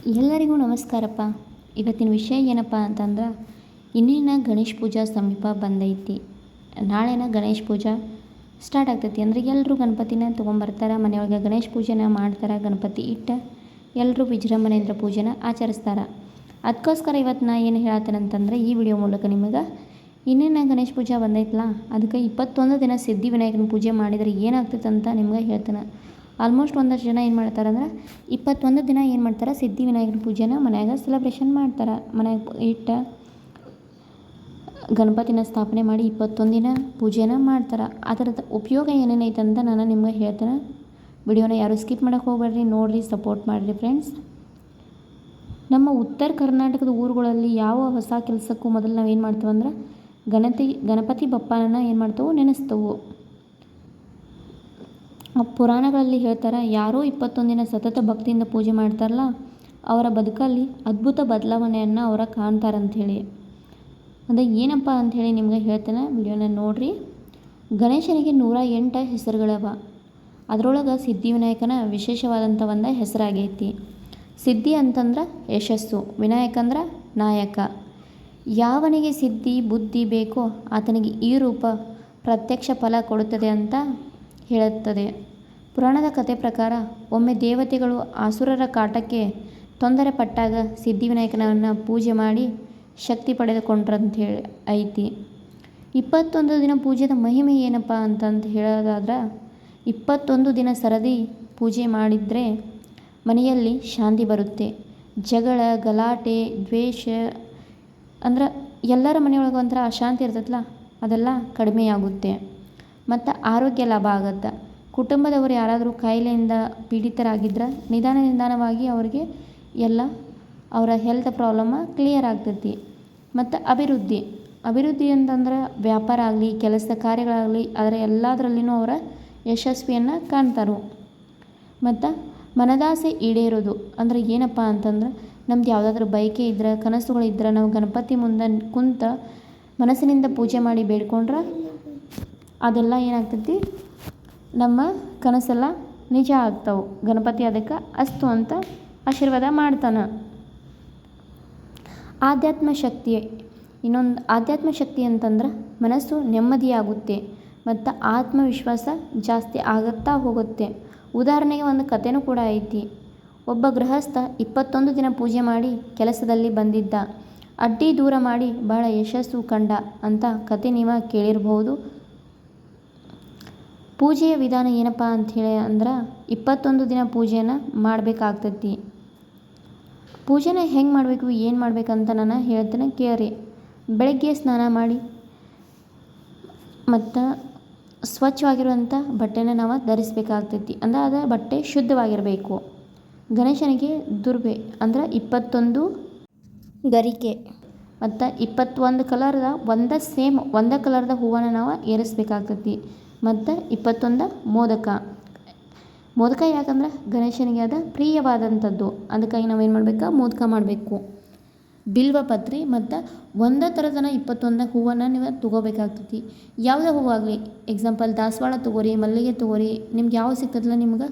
ಎಲ್ಲರಿಗೂ ನಮಸ್ಕಾರಪ್ಪ. ಇವತ್ತಿನ ವಿಷಯ ಏನಪ್ಪ ಅಂತಂದ್ರೆ, ಇನ್ನೇನು ಗಣೇಶ ಪೂಜಾ ಸಮೀಪ ಬಂದೈತಿ. ನಾಳೆನ ಗಣೇಶ ಪೂಜಾ ಸ್ಟಾರ್ಟ್ ಆಗ್ತೈತಿ. ಅಂದರೆ ಎಲ್ಲರೂ ಗಣಪತಿನ ತೊಗೊಂಬರ್ತಾರೆ, ಮನೆಯೊಳಗೆ ಗಣೇಶ ಪೂಜೆನ ಮಾಡ್ತಾರೆ. ಗಣಪತಿ ಇಟ್ಟು ಎಲ್ಲರೂ ವಿಜೃಂಭಣೆಯಿಂದ ಪೂಜೆನ ಆಚರಿಸ್ತಾರೆ. ಅದಕ್ಕೋಸ್ಕರ ಇವತ್ತು ನಾ ಏನು ಹೇಳತ್ತೇನಂತಂದ್ರೆ, ಈ ವಿಡಿಯೋ ಮೂಲಕ ನಿಮಗೆ ಇನ್ನೇನು ಗಣೇಶ ಪೂಜಾ ಬಂದೈತಲ್ಲ, ಅದಕ್ಕೆ 21 ದಿನ ಸಿದ್ಧಿವಿನಾಯಕನ ಪೂಜೆ ಮಾಡಿದರೆ ಏನಾಗ್ತೈತೆ ಅಂತ ನಿಮ್ಗೆ ಹೇಳ್ತೇನೆ. ಆಲ್ಮೋಸ್ಟ್ ಒಂದಷ್ಟು ಜನ ಏನು ಮಾಡ್ತಾರೆ ಅಂದ್ರೆ, 21 ದಿನ ಏನು ಮಾಡ್ತಾರೆ, ಸಿದ್ಧಿವಿನಾಯಕನ ಪೂಜೆನ ಮನ್ಯಾಗ ಸೆಲೆಬ್ರೇಷನ್ ಮಾಡ್ತಾರೆ. ಮನ್ಯಾಗ ಇಟ್ಟು ಗಣಪತಿನ ಸ್ಥಾಪನೆ ಮಾಡಿ 21 ದಿನ ಪೂಜೆನ ಮಾಡ್ತಾರೆ. ಅದರದ್ದು ಉಪಯೋಗ ಏನೇನೈತೆ ಅಂತ ನಾನು ನಿಮ್ಗೆ ಹೇಳ್ತೇನೆ. ವಿಡಿಯೋನ ಯಾರು ಸ್ಕಿಪ್ ಮಾಡೋಕ್ಕೆ ಹೋಗ್ಬೇಡ್ರಿ, ನೋಡಿರಿ, ಸಪೋರ್ಟ್ ಮಾಡಿರಿ ಫ್ರೆಂಡ್ಸ್. ನಮ್ಮ ಉತ್ತರ ಕರ್ನಾಟಕದ ಊರುಗಳಲ್ಲಿ ಯಾವ ಹೊಸ ಕೆಲಸಕ್ಕೂ ಮೊದಲು ನಾವು ಏನು ಮಾಡ್ತೀವಿ ಅಂದ್ರೆ, ಗಣಪತಿ ಬಪ್ಪನ ಏನು ಮಾಡ್ತೇವೆ, ನೆನೆಸ್ತೇವೆ. ಪುರಾಣಗಳಲ್ಲಿ ಹೇಳ್ತಾರೆ, ಯಾರೋ 21 ದಿನ ಸತತ ಭಕ್ತಿಯಿಂದ ಪೂಜೆ ಮಾಡ್ತಾರಲ್ಲ, ಅವರ ಬದುಕಲ್ಲಿ ಅದ್ಭುತ ಬದಲಾವಣೆಯನ್ನು ಅವರ ಕಾಣ್ತಾರಂಥೇಳಿ. ಅದು ಏನಪ್ಪ ಅಂಥೇಳಿ ನಿಮ್ಗೆ ಹೇಳ್ತೇನೆ, ವಿಡಿಯೋನ ನೋಡಿರಿ. ಗಣೇಶನಿಗೆ 108 ಹೆಸರುಗಳವ. ಅದರೊಳಗೆ ಸಿದ್ಧಿವಿನಾಯಕನ ವಿಶೇಷವಾದಂಥ ಒಂದು ಹೆಸರಾಗೈತಿ. ಸಿದ್ಧಿ ಅಂತಂದ್ರೆ ಯಶಸ್ಸು, ವಿನಾಯಕ ಅಂದ್ರೆ ನಾಯಕ. ಯಾವನಿಗೆ ಸಿದ್ಧಿ ಬುದ್ಧಿ ಬೇಕೋ ಆತನಿಗೆ ಈ ರೂಪ ಪ್ರತ್ಯಕ್ಷ ಫಲ ಕೊಡುತ್ತದೆ ಅಂತ ಹೇಳುತ್ತದೆ. ಪುರಾಣದ ಕಥೆ ಪ್ರಕಾರ ಒಮ್ಮೆ ದೇವತೆಗಳು ಆಸುರರ ಕಾಟಕ್ಕೆ ತೊಂದರೆ ಪಟ್ಟಾಗ ಸಿದ್ಧಿವಿನಾಯಕನನ್ನು ಪೂಜೆ ಮಾಡಿ ಶಕ್ತಿ ಪಡೆದುಕೊಂಡ್ರಂಥೇಳಿ ಐತಿ. 21 ದಿನ ಪೂಜೆದ ಮಹಿಮೆ ಏನಪ್ಪ ಅಂತಂತ ಹೇಳೋದಾದ್ರೆ, 21 ದಿನ ಸರದಿ ಪೂಜೆ ಮಾಡಿದರೆ ಮನೆಯಲ್ಲಿ ಶಾಂತಿ ಬರುತ್ತೆ. ಜಗಳ, ಗಲಾಟೆ, ದ್ವೇಷ ಅಂದ್ರೆ ಎಲ್ಲರ ಮನೆಯೊಳಗೆ ಒಂಥರ ಅಶಾಂತಿ ಇರ್ತೈತಲ್ಲ, ಅದೆಲ್ಲ ಕಡಿಮೆಯಾಗುತ್ತೆ. ಮತ್ತು ಆರೋಗ್ಯ ಲಾಭ ಆಗುತ್ತೆ. ಕುಟುಂಬದವರು ಯಾರಾದರೂ ಕಾಯಿಲೆಯಿಂದ ಪೀಡಿತರಾಗಿದ್ದರೆ ನಿಧಾನವಾಗಿ ಅವರಿಗೆ ಎಲ್ಲ ಅವರ ಹೆಲ್ತ್ ಪ್ರಾಬ್ಲಮ್ಮ ಕ್ಲಿಯರ್ ಆಗ್ತೈತಿ. ಮತ್ತು ಅಭಿವೃದ್ಧಿ ಅಂತಂದ್ರೆ ವ್ಯಾಪಾರ ಆಗಲಿ, ಕೆಲಸದ ಕಾರ್ಯಗಳಾಗಲಿ, ಅದರ ಎಲ್ಲದರಲ್ಲಿನೂ ಅವರ ಯಶಸ್ವಿಯನ್ನು ಕಾಣ್ತಾರೆ. ಮತ್ತು ಮನದಾಸೆ ಈಡೇರೋದು ಅಂದರೆ ಏನಪ್ಪ ಅಂತಂದ್ರೆ, ನಮ್ದು ಯಾವುದಾದ್ರೂ ಬಯಕೆ ಇದ್ರೆ, ಕನಸುಗಳಿದ್ರೆ, ನಾವು ಗಣಪತಿ ಮುಂದೆ ಕುಂತ ಮನಸ್ಸಿನಿಂದ ಪೂಜೆ ಮಾಡಿ ಬೇಡ್ಕೊಂಡ್ರೆ ಅದೆಲ್ಲ ಏನಾಗ್ತೈತಿ, ನಮ್ಮ ಕನಸೆಲ್ಲ ನಿಜ ಆಗ್ತಾವೆ. ಗಣಪತಿ ಅದಕ್ಕೆ ಅಸ್ತು ಅಂತ ಆಶೀರ್ವಾದ ಮಾಡ್ತಾನೆ. ಆಧ್ಯಾತ್ಮ ಶಕ್ತಿ ಅಂತಂದ್ರೆ ಮನಸ್ಸು ನೆಮ್ಮದಿಯಾಗುತ್ತೆ ಮತ್ತು ಆತ್ಮವಿಶ್ವಾಸ ಜಾಸ್ತಿ ಆಗುತ್ತಾ ಹೋಗುತ್ತೆ. ಉದಾಹರಣೆಗೆ ಒಂದು ಕಥೆನೂ ಕೂಡ ಐತಿ. ಒಬ್ಬ ಗೃಹಸ್ಥ 21 ದಿನ ಪೂಜೆ ಮಾಡಿ ಕೆಲಸದಲ್ಲಿ ಬಂದಿದ್ದ. ಅಡ್ಡಿ ದೂರ ಮಾಡಿ ಬಹಳ ಯಶಸ್ಸು ಕಂಡ ಅಂತ ಕತೆ ನೀವು ಕೇಳಿರ್ಬೋದು. ಪೂಜೆಯ ವಿಧಾನ ಏನಪ್ಪ ಅಂಥೇಳಿ ಅಂದ್ರೆ, 21 ದಿನ ಪೂಜೆನ ಮಾಡಬೇಕಾಗ್ತೈತಿ. ಪೂಜೆನ ಹೆಂಗೆ ಮಾಡಬೇಕು, ಏನು ಮಾಡಬೇಕಂತ ನಾನು ಹೇಳ್ತೇನೆ, ಕೇಳಿ. ಬೆಳಗ್ಗೆ ಸ್ನಾನ ಮಾಡಿ ಮತ್ತು ಸ್ವಚ್ಛವಾಗಿರುವಂಥ ಬಟ್ಟೆನ ನಾವು ಧರಿಸಬೇಕಾಗ್ತೈತಿ. ಅಂದರೆ ಅದು ಬಟ್ಟೆ ಶುದ್ಧವಾಗಿರಬೇಕು. ಗಣೇಶನಿಗೆ ದುರ್ಬೆ ಅಂದರೆ 21 ಗರಿಕೆ ಮತ್ತು 21 ಕಲರ್ದ ಒಂದೇ ಕಲರ್ದ ಹೂವನ್ನು ನಾವು ಏರಿಸ್ಬೇಕಾಗ್ತೈತಿ. ಮತ್ತು 21 ಮೋದಕ ಯಾಕಂದ್ರೆ ಗಣೇಶನಿಗೆ ಅದು ಪ್ರಿಯವಾದಂಥದ್ದು. ಅದಕ್ಕಾಗಿ ನಾವೇನು ಮಾಡಬೇಕು, ಮೋದಕ ಮಾಡಬೇಕು. ಬಿಲ್ವಪತ್ರೆ ಮತ್ತು ಒಂದೇ ಥರದನ 21 ಹೂವನ್ನು ನೀವು ತೊಗೋಬೇಕಾಗ್ತೈತಿ. ಯಾವುದೇ ಹೂವಾಗಲಿ, ಎಕ್ಸಾಂಪಲ್ ದಾಸವಾಳ ತೊಗೋರಿ, ಮಲ್ಲಿಗೆ ತೊಗೋರಿ, ನಿಮ್ಗೆ ಯಾವ ಸಿಗ್ತದಲ್ಲ, ನಿಮ್ಗೆ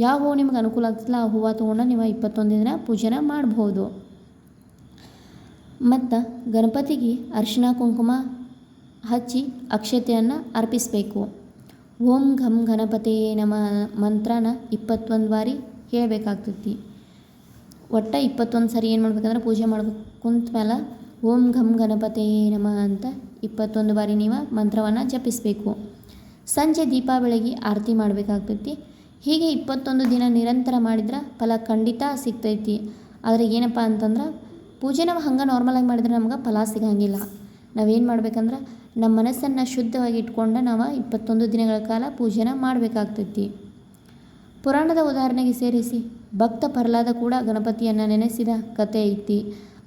ಯಾವ ಹೂವು ನಿಮ್ಗೆ ಅನುಕೂಲ ಆಗ್ತದಲ್ಲ ಆ ಹೂವು ತೊಗೊಂಡು ನೀವು 21 ದಿನ ಪೂಜೆನ ಮಾಡ್ಬೋದು. ಮತ್ತು ಗಣಪತಿಗೆ ಅರಿಶಿನ ಕುಂಕುಮ ಹಚ್ಚಿ ಅಕ್ಷತೆಯನ್ನು ಅರ್ಪಿಸಬೇಕು. ಓಂ ಘಂ ಗಣಪತಿಯೇ ನಮಃ ಮಂತ್ರನ 21 ಬಾರಿ ಹೇಳಬೇಕಾಗ್ತೈತಿ. ಒಟ್ಟು 21 ಸರಿ ಏನು ಮಾಡ್ಬೇಕಂದ್ರೆ, ಪೂಜೆ ಮಾಡ್ಬೇಕು ಕುಂತ ಮೇಲೆ ಓಂ ಘಂ ಗಣಪತಿಯೇ ನಮಃ ಅಂತ 21 ಬಾರಿ ನೀವು ಮಂತ್ರವನ್ನು ಜಪಿಸಬೇಕು. ಸಂಜೆ ದೀಪ ಬೆಳಗ್ಗೆ ಆರತಿ ಮಾಡಬೇಕಾಗ್ತೈತಿ. ಹೀಗೆ 21 ದಿನ ನಿರಂತರ ಮಾಡಿದ್ರೆ ಫಲ ಖಂಡಿತ ಸಿಗ್ತೈತಿ. ಆದರೆ ಏನಪ್ಪ ಅಂತಂದ್ರೆ, ಪೂಜೆ ನಾವು ಹಂಗೆ ನಾರ್ಮಲಾಗಿ ಮಾಡಿದ್ರೆ ನಮ್ಗೆ ಫಲ ಸಿಗಂಗಿಲ್ಲ. ನಾವೇನು ಮಾಡ್ಬೇಕಂದ್ರೆ, ನಮ್ಮ ಮನಸ್ಸನ್ನು ಶುದ್ಧವಾಗಿ ಇಟ್ಕೊಂಡು ನಾವು 21 ದಿನಗಳ ಕಾಲ ಪೂಜೆನ ಮಾಡಬೇಕಾಗ್ತೈತಿ. ಪುರಾಣದ ಉದಾಹರಣೆಗೆ ಸೇರಿಸಿ ಭಕ್ತ ಪ್ರಹ್ಲಾದ ಕೂಡ ಗಣಪತಿಯನ್ನು ನೆನೆಸಿದ ಕಥೆ ಐತಿ.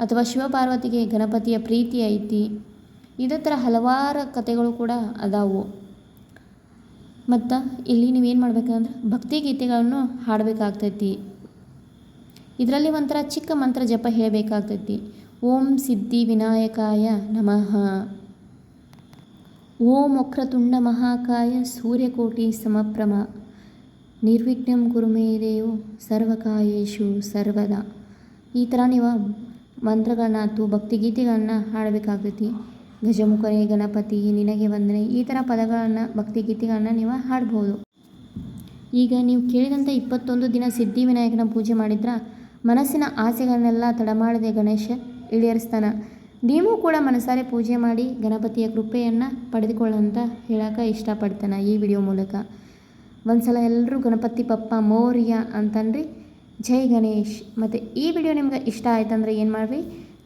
ಅಥವಾ ಶಿವಪಾರ್ವತಿಗೆ ಗಣಪತಿಯ ಪ್ರೀತಿ ಐತಿ. ಇದೇ ಥರ ಹಲವಾರು ಕಥೆಗಳು ಕೂಡ ಅದಾವು. ಮತ್ತು ಇಲ್ಲಿ ನೀವೇನು ಮಾಡಬೇಕಂದ್ರೆ, ಭಕ್ತಿಗೀತೆಗಳನ್ನು ಹಾಡಬೇಕಾಗ್ತೈತಿ. ಇದರಲ್ಲಿ ಒಂಥರ ಚಿಕ್ಕ ಮಂತ್ರ ಜಪ ಹೇಳಬೇಕಾಗ್ತೈತಿ. ಓಂ ಸಿದ್ಧಿ ವಿನಾಯಕಾಯ ನಮಃ, ಓಂ ವಕ್ರತುಂಡ ಮಹಾಕಾಯ ಸೂರ್ಯಕೋಟಿ ಸಮಪ್ರಭ, ನಿರ್ವಿಘ್ನಂ ಕುರು ಮೇ ದೇವ ಸರ್ವಕಾರ್ಯೇಷು ಸರ್ವದಾ. ಈ ಥರ ನೀವು ಮಂತ್ರಗಳನ್ನ ಅಥವಾ ಭಕ್ತಿಗೀತೆಗಳನ್ನ ಹಾಡಬೇಕಾಗ್ತೈತಿ. ಗಜಮುಖನೇ ಗಣಪತಿ ನಿನಗೆ ವಂದನೆ, ಈ ಥರ ಪದಗಳನ್ನು ಭಕ್ತಿಗೀತೆಗಳನ್ನ ನೀವು ಹಾಡ್ಬೋದು. ಈಗ ನೀವು ಕೇಳಿದಂಥ 21 ದಿನ ಸಿದ್ಧಿವಿನಾಯಕನ ಪೂಜೆ ಮಾಡಿದ್ರೆ ಮನಸ್ಸಿನ ಆಸೆಗಳನ್ನೆಲ್ಲ ತಡಮಾಡದೆ ಗಣೇಶ ಈಡೇರಿಸ್ತಾನೆ. ನೀವು ಕೂಡ ಮನಸಾರೆ ಪೂಜೆ ಮಾಡಿ ಗಣಪತಿಯ ಕೃಪೆಯನ್ನು ಪಡೆದುಕೊಳ್ಳಂತ ಹೇಳೋಕೆ ಇಷ್ಟಪಡ್ತಾನೆ ಈ ವಿಡಿಯೋ ಮೂಲಕ. ಒಂದ್ಸಲ ಎಲ್ಲರೂ ಗಣಪತಿ ಬಪ್ಪ ಮೋರ್ಯ ಅಂತನ್ರಿ. ಜೈ ಗಣೇಶ್. ಮತ್ತು ಈ ವಿಡಿಯೋ ನಿಮ್ಗೆ ಇಷ್ಟ ಆಯ್ತಂದ್ರೆ ಏನು ಮಾಡಿರಿ,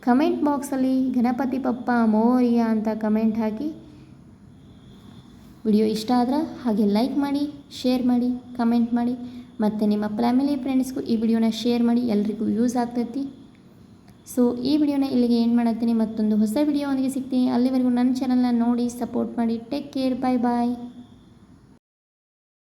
ಕಮೆಂಟ್ ಬಾಕ್ಸಲ್ಲಿ ಗಣಪತಿ ಬಪ್ಪ ಮೋರ್ಯ ಅಂತ ಕಮೆಂಟ್ ಹಾಕಿ. ವಿಡಿಯೋ ಇಷ್ಟ ಆದ್ರೆ ಹಾಗೆ ಲೈಕ್ ಮಾಡಿ, ಶೇರ್ ಮಾಡಿ, ಕಮೆಂಟ್ ಮಾಡಿ, ಮತ್ತು ನಿಮ್ಮ ಫ್ಯಾಮಿಲಿ ಫ್ರೆಂಡ್ಸ್ಗೂ ಈ ವಿಡಿಯೋನ ಶೇರ್ ಮಾಡಿ, ಎಲ್ರಿಗೂ ಯೂಸ್ ಆಗ್ತೈತಿ. ಸೊ ಈ ವಿಡಿಯೋನ ಇಲ್ಲಿಗೆ ಏನು ಮಾಡತ್ತೀನಿ, ಮತ್ತೊಂದು ಹೊಸ ವಿಡಿಯೋ ಒಂದಿಗೆ ಸಿಗ್ತೀನಿ. ಅಲ್ಲಿವರೆಗೂ ನನ್ನ ಚಾನಲ್ನ ನೋಡಿ ಸಪೋರ್ಟ್ ಮಾಡಿ. ಟೇಕ್ ಕೇರ್, ಬಾಯ್ ಬಾಯ್.